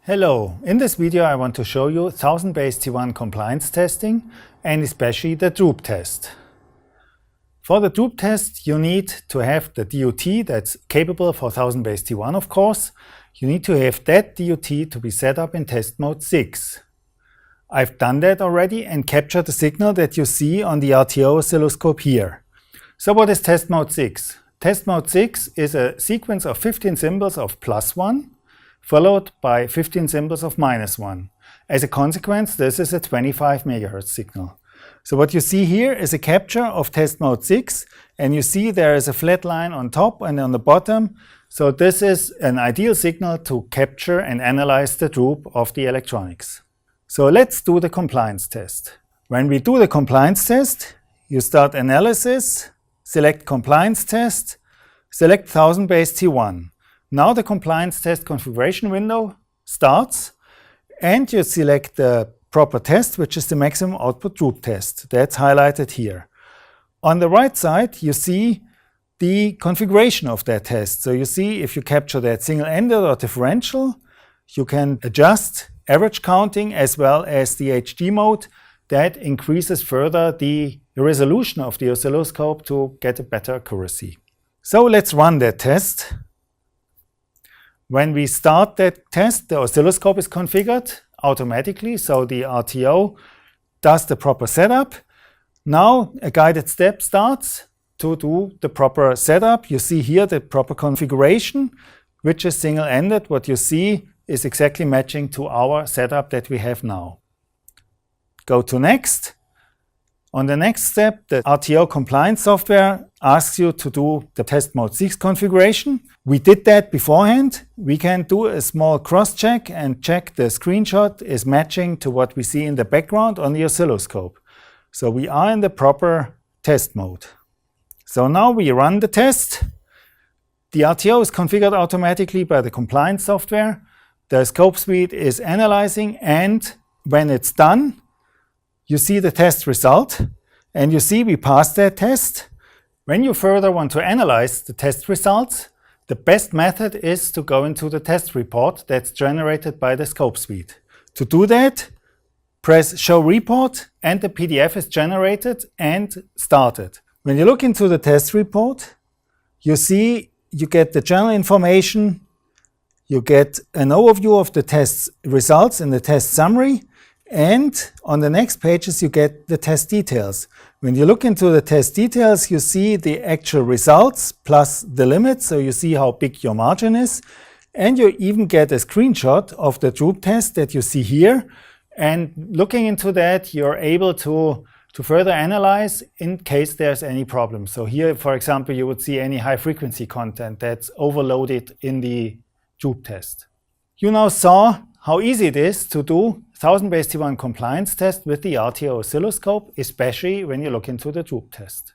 Hello, in this video I want to show you 1000BASE-T1 compliance testing and especially the droop test. For the droop test you need to have the DUT that's capable for 1000BASE-T1 of course. You need to have that DUT to be set up in test mode 6. I've done that already and captured the signal that you see on the RTO oscilloscope here. So what is test mode 6? Test mode 6 is a sequence of 15 symbols of +1 followed by 15 symbols of -1. As a consequence, this is a 25 MHz signal. So what you see here is a capture of test mode 6, and you see there is a flat line on top and on the bottom. So this is an ideal signal to capture and analyze the droop of the electronics. So let's do the compliance test. When we do the compliance test, you start analysis, select compliance test, select 1000BASE-T1. Now the compliance test configuration window starts and you select the proper test, which is the maximum output droop test. That's highlighted here. On the right side you see the configuration of that test. So you see if you capture that single-ended or differential, you can adjust average counting as well as the HD mode. That increases further the resolution of the oscilloscope to get a better accuracy. So let's run that test. When we start that test, the oscilloscope is configured automatically, so the RTO does the proper setup. Now a guided step starts to do the proper setup. You see here the proper configuration, which is single-ended. What you see is exactly matching to our setup that we have now. Go to next. On the next step, the RTO compliance software asks you to do the test mode 6 configuration. We did that beforehand. We can do a small cross-check and check the screenshot is matching to what we see in the background on the oscilloscope. So we are in the proper test mode. So now we run the test. The RTO is configured automatically by the compliance software. The scope speed is analyzing, and when it's done, you see the test result, and you see we passed that test. When you further want to analyze the test results, the best method is to go into the test report that's generated by the scope speed. To do that, press Show Report, and the PDF is generated and started. When you look into the test report, you see you get the general information, you get an overview of the test results in the test summary, and on the next pages you get the test details. When you look into the test details, you see the actual results plus the limit, so you see how big your margin is, and you even get a screenshot of the droop test that you see here. And looking into that, you're able to further analyze in case there's any problem. So here, for example, you would see any high frequency content that's overloaded in the droop test. You now saw how easy it is to do 1000BASE-T1 compliance test with the RTO oscilloscope, especially when you look into the droop test.